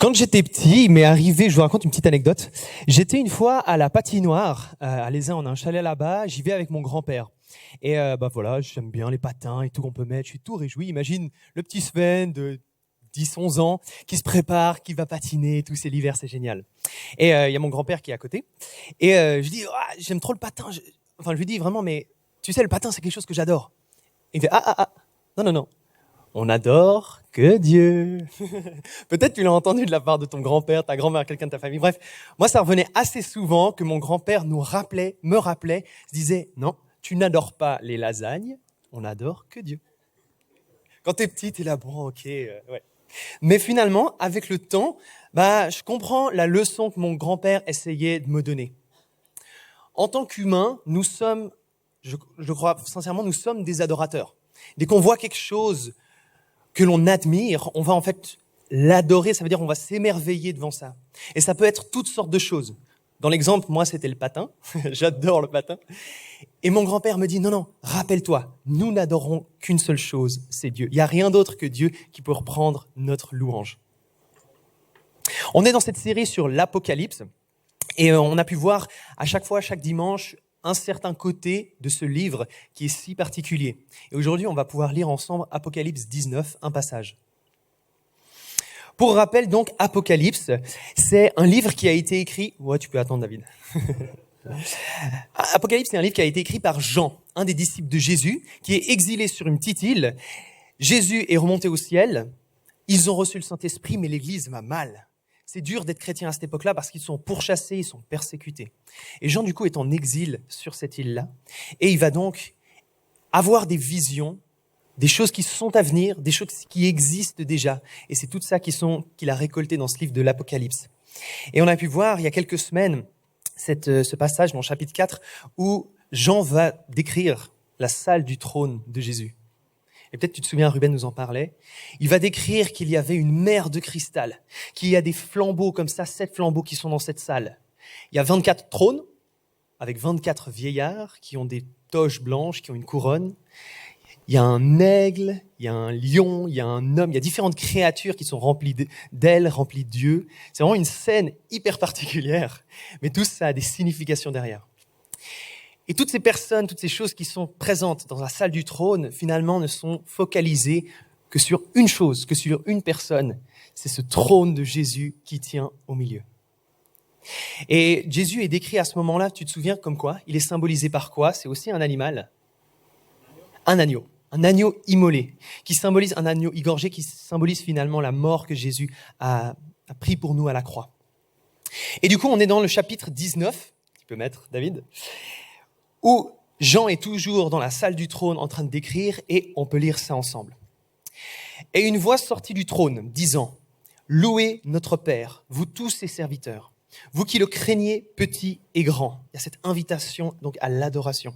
Quand j'étais petit, il m'est arrivé, je vous raconte une petite anecdote. J'étais une fois à la patinoire, à l'Aisin, on a un chalet là-bas, j'y vais avec mon grand-père. Et voilà, j'aime bien les patins et tout qu'on peut mettre, je suis tout réjoui. Imagine le petit Sven de 10-11 ans qui se prépare, qui va patiner et tout, c'est l'hiver, c'est génial. Et il y a mon grand-père qui est à côté. Et je dis, j'aime trop le patin. Enfin, je lui dis vraiment, mais tu sais, le patin, c'est quelque chose que j'adore. Il fait, non. On n'adore que Dieu. Peut-être tu l'as entendu de la part de ton grand-père, ta grand-mère, quelqu'un de ta famille. Bref, moi, ça revenait assez souvent que mon grand-père me rappelait, se disait, non, tu n'adores pas les lasagnes, on n'adore que Dieu. Quand t'es petit, t'es là, bon, ok, ouais. Mais finalement, avec le temps, je comprends la leçon que mon grand-père essayait de me donner. En tant qu'humains, nous sommes, je crois sincèrement, nous sommes des adorateurs. Dès qu'on voit quelque chose que l'on admire, on va en fait l'adorer, ça veut dire on va s'émerveiller devant ça. Et ça peut être toutes sortes de choses. Dans l'exemple, moi, c'était le patin. J'adore le patin. Et mon grand-père me dit, non, rappelle-toi, nous n'adorons qu'une seule chose, c'est Dieu. Il n'y a rien d'autre que Dieu qui peut reprendre notre louange. On est dans cette série sur l'Apocalypse et on a pu voir à chaque fois, chaque dimanche, un certain côté de ce livre qui est si particulier. Et aujourd'hui, on va pouvoir lire ensemble Apocalypse 19, un passage. Pour rappel, donc, Apocalypse, c'est un livre qui a été écrit... Ouais, tu peux attendre, David. Apocalypse, c'est un livre qui a été écrit par Jean, un des disciples de Jésus, qui est exilé sur une petite île. Jésus est remonté au ciel. Ils ont reçu le Saint-Esprit, mais l'Église va mal. C'est dur d'être chrétien à cette époque-là parce qu'ils sont pourchassés, ils sont persécutés. Et Jean, du coup, est en exil sur cette île-là. Et il va donc avoir des visions, des choses qui sont à venir, des choses qui existent déjà. Et c'est tout ça qu'il a récolté dans ce livre de l'Apocalypse. Et on a pu voir il y a quelques semaines ce passage dans le chapitre 4 où Jean va décrire la salle du trône de Jésus. Et peut-être tu te souviens, Ruben nous en parlait. Il va décrire qu'il y avait une mer de cristal, qu'il y a des flambeaux comme ça, 7 flambeaux qui sont dans cette salle. Il y a 24 trônes avec 24 vieillards qui ont des toges blanches, qui ont une couronne. Il y a un aigle, il y a un lion, il y a un homme, il y a différentes créatures qui sont remplies d'ailes, remplies de Dieu. C'est vraiment une scène hyper particulière, mais tout ça a des significations derrière. Et toutes ces personnes, toutes ces choses qui sont présentes dans la salle du trône, finalement, ne sont focalisées que sur une chose, que sur une personne. C'est ce trône de Jésus qui tient au milieu. Et Jésus est décrit à ce moment-là, tu te souviens comme quoi? Il est symbolisé par quoi? C'est aussi un animal. Un agneau immolé, qui symbolise un agneau égorgé, qui symbolise finalement la mort que Jésus a pris pour nous à la croix. Et du coup, on est dans le chapitre 19, tu peux mettre, David, où Jean est toujours dans la salle du trône en train de décrire, et on peut lire ça ensemble. Et une voix sortit du trône, disant, « Louez notre Père, vous tous ses serviteurs, vous qui le craignez, petit et grand. » Il y a cette invitation donc à l'adoration.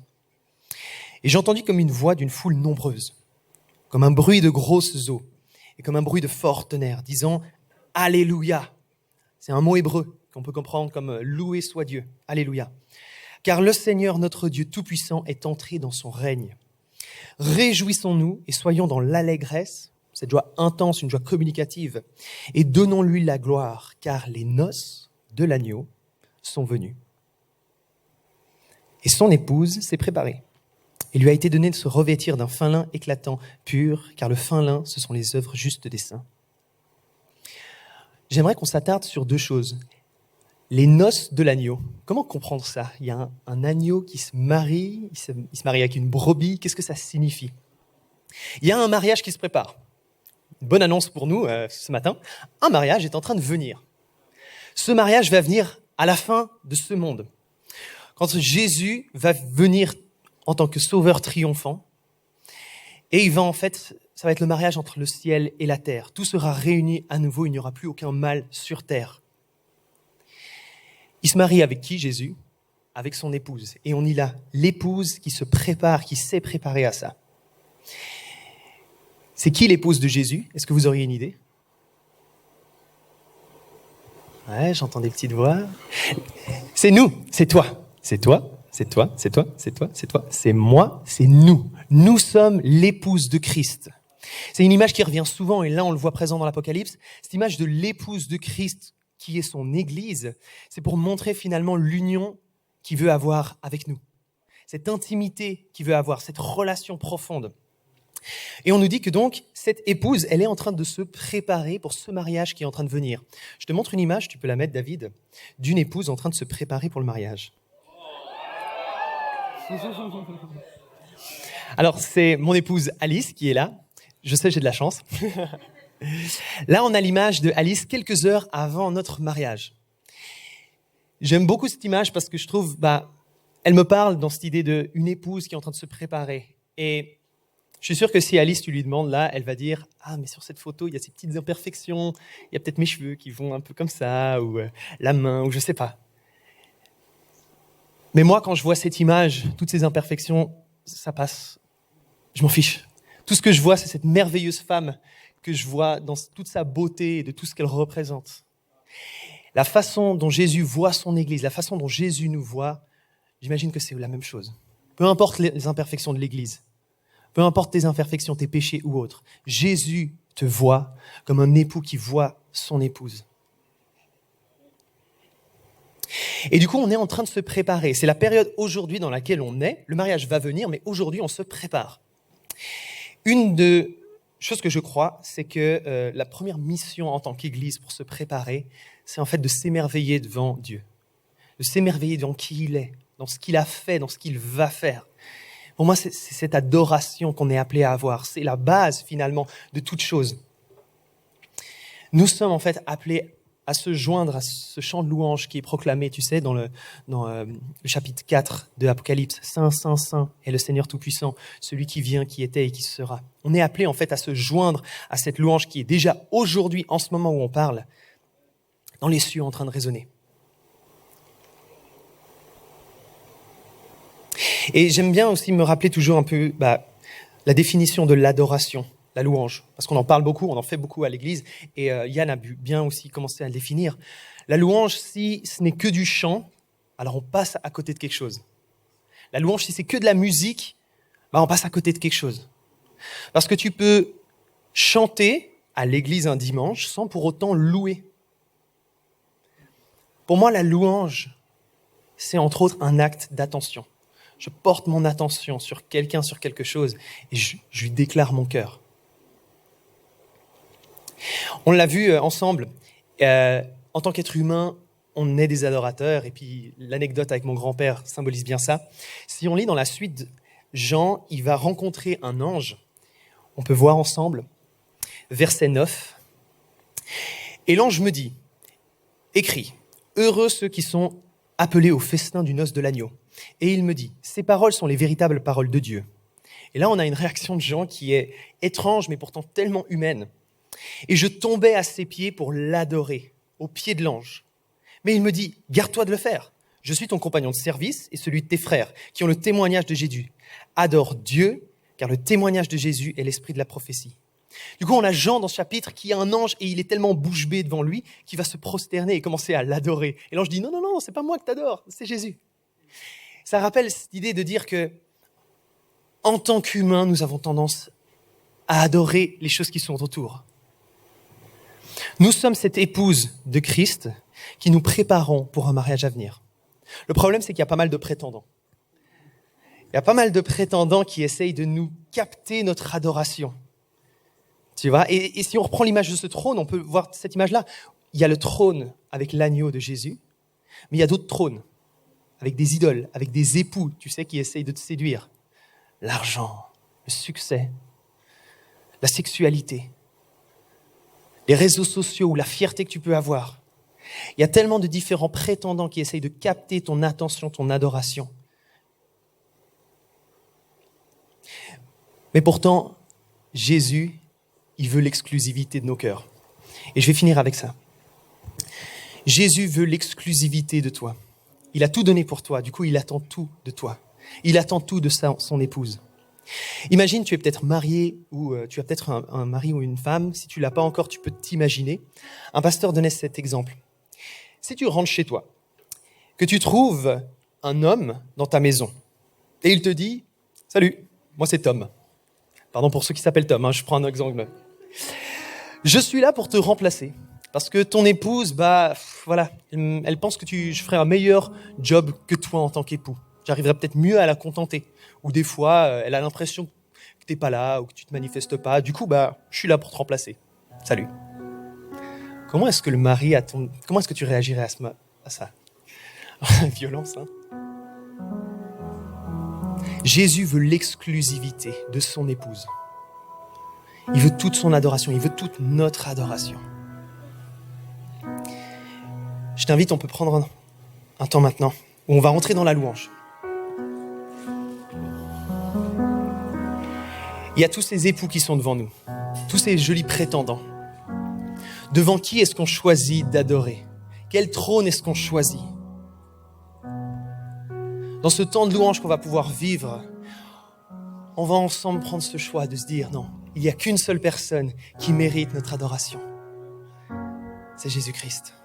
Et j'ai entendu comme une voix d'une foule nombreuse, comme un bruit de grosses eaux, et comme un bruit de fort tonnerre, disant, « Alléluia !» C'est un mot hébreu qu'on peut comprendre comme « Loué soit Dieu ». Alléluia. Car le Seigneur, notre Dieu Tout-Puissant, est entré dans son règne. Réjouissons-nous et soyons dans l'allégresse, cette joie intense, une joie communicative, et donnons-lui la gloire, car les noces de l'agneau sont venues. Et son épouse s'est préparée. Il lui a été donné de se revêtir d'un fin lin éclatant, pur, car le fin lin, ce sont les œuvres justes des saints. J'aimerais qu'on s'attarde sur 2 choses. Les noces de l'agneau. Comment comprendre ça? Il y a un agneau qui se marie, il se marie avec une brebis. Qu'est-ce que ça signifie? Il y a un mariage qui se prépare. Une bonne annonce pour nous ce matin. Un mariage est en train de venir. Ce mariage va venir à la fin de ce monde. Quand Jésus va venir en tant que sauveur triomphant, et il va en fait, ça va être le mariage entre le ciel et la terre. Tout sera réuni à nouveau, il n'y aura plus aucun mal sur terre. Il se marie avec qui, Jésus? Avec son épouse. Et on y a l'épouse qui se prépare, qui s'est préparée à ça. C'est qui l'épouse de Jésus? Est-ce que vous auriez une idée? Ouais, j'entends des petites voix. C'est nous, c'est toi, c'est toi, c'est toi, c'est toi, c'est toi, c'est toi, c'est moi, c'est nous. Nous sommes l'épouse de Christ. C'est une image qui revient souvent, et là on le voit présent dans l'Apocalypse, cette image de l'épouse de Christ qui est son Église. C'est pour montrer finalement l'union qu'il veut avoir avec nous, cette intimité qu'il veut avoir, cette relation profonde. Et on nous dit que donc, cette épouse, elle est en train de se préparer pour ce mariage qui est en train de venir. Je te montre une image, tu peux la mettre, David, d'une épouse en train de se préparer pour le mariage. Alors, c'est mon épouse Alice qui est là. Je sais, j'ai de la chance. Là, on a l'image de Alice quelques heures avant notre mariage. J'aime beaucoup cette image parce que je trouve, elle me parle dans cette idée d'une épouse qui est en train de se préparer. Et je suis sûr que si Alice, tu lui demandes là, elle va dire « Ah, mais sur cette photo, il y a ces petites imperfections, il y a peut-être mes cheveux qui vont un peu comme ça, ou la main, ou je sais pas. » Mais moi, quand je vois cette image, toutes ces imperfections, ça passe. Je m'en fiche. Tout ce que je vois, c'est cette merveilleuse femme que je vois dans toute sa beauté et de tout ce qu'elle représente. La façon dont Jésus voit son Église, la façon dont Jésus nous voit, j'imagine que c'est la même chose. Peu importe les imperfections de l'Église, peu importe tes imperfections, tes péchés ou autres, Jésus te voit comme un époux qui voit son épouse. Et du coup, on est en train de se préparer. C'est la période aujourd'hui dans laquelle on est. Le mariage va venir, mais aujourd'hui, on se prépare. Une des choses que je crois, c'est que la première mission en tant qu'Église pour se préparer, c'est en fait de s'émerveiller devant Dieu, de s'émerveiller devant qui il est, dans ce qu'il a fait, dans ce qu'il va faire. Pour moi, c'est cette adoration qu'on est appelé à avoir. C'est la base, finalement, de toute chose. Nous sommes en fait appelés à se joindre à ce chant de louange qui est proclamé, tu sais, dans le chapitre 4 de Apocalypse. Saint, Saint, Saint est le Seigneur Tout-Puissant, celui qui vient, qui était et qui sera. On est appelés en fait à se joindre à cette louange qui est déjà aujourd'hui, en ce moment où on parle, dans les cieux en train de résonner. Et j'aime bien aussi me rappeler toujours un peu la définition de l'adoration, la louange, parce qu'on en parle beaucoup, on en fait beaucoup à l'église, et Yann a bien aussi commencé à le définir. La louange, si ce n'est que du chant, alors on passe à côté de quelque chose. La louange, si c'est que de la musique, on passe à côté de quelque chose. Parce que tu peux chanter à l'église un dimanche sans pour autant louer. Pour moi, la louange, c'est entre autres un acte d'attention. Je porte mon attention sur quelqu'un, sur quelque chose, et je lui déclare mon cœur. On l'a vu ensemble, en tant qu'être humain, on est des adorateurs, et puis l'anecdote avec mon grand-père symbolise bien ça. Si on lit dans la suite, Jean, il va rencontrer un ange, on peut voir ensemble, verset 9, et l'ange me dit, écris, heureux ceux qui sont appelés au festin du noces de l'agneau. Et il me dit, ces paroles sont les véritables paroles de Dieu. Et là, on a une réaction de Jean qui est étrange, mais pourtant tellement humaine. Et je tombais à ses pieds pour l'adorer, aux pieds de l'ange. Mais il me dit, garde-toi de le faire. Je suis ton compagnon de service et celui de tes frères, qui ont le témoignage de Jésus. Adore Dieu, car le témoignage de Jésus est l'esprit de la prophétie. Du coup, on a Jean dans ce chapitre qui a un ange et il est tellement bouche bée devant lui qu'il va se prosterner et commencer à l'adorer. Et l'ange dit, non, c'est pas moi que t'adore, c'est Jésus. Ça rappelle cette idée de dire que, en tant qu'humains, nous avons tendance à adorer les choses qui sont autour. Nous sommes cette épouse de Christ qui nous préparons pour un mariage à venir. Le problème, c'est qu'il y a pas mal de prétendants. Il y a pas mal de prétendants qui essayent de nous capter notre adoration. Tu vois, et si on reprend l'image de ce trône, on peut voir cette image-là. Il y a le trône avec l'agneau de Jésus, mais il y a d'autres trônes, avec des idoles, avec des époux, tu sais, qui essayent de te séduire. L'argent, le succès, la sexualité, les réseaux sociaux ou la fierté que tu peux avoir. Il y a tellement de différents prétendants qui essayent de capter ton attention, ton adoration. Mais pourtant, Jésus, il veut l'exclusivité de nos cœurs. Et je vais finir avec ça. Jésus veut l'exclusivité de toi. Il a tout donné pour toi, du coup, il attend tout de toi. Il attend tout de son épouse. Imagine, tu es peut-être marié ou tu as peut-être un mari ou une femme. Si tu ne l'as pas encore, tu peux t'imaginer. Un pasteur donnait cet exemple. Si tu rentres chez toi, que tu trouves un homme dans ta maison et il te dit « Salut, moi c'est Tom ». Pardon pour ceux qui s'appellent Tom, je prends un exemple. Je suis là pour te remplacer. Parce que ton épouse, voilà, elle pense que je ferai un meilleur job que toi en tant qu'époux. J'arriverai peut-être mieux à la contenter. Ou des fois, elle a l'impression que t'es pas là ou que tu te manifestes pas. Du coup, je suis là pour te remplacer. Salut. Comment est-ce que le mari comment est-ce que tu réagirais à ça? Violence, hein? Jésus veut l'exclusivité de son épouse. Il veut toute son adoration, il veut toute notre adoration. Je t'invite, on peut prendre un temps maintenant où on va rentrer dans la louange. Il y a tous ces époux qui sont devant nous, tous ces jolis prétendants. Devant qui est-ce qu'on choisit d'adorer? Quel trône est-ce qu'on choisit? Dans ce temps de louange qu'on va pouvoir vivre, on va ensemble prendre ce choix de se dire non, il n'y a qu'une seule personne qui mérite notre adoration. C'est Jésus-Christ.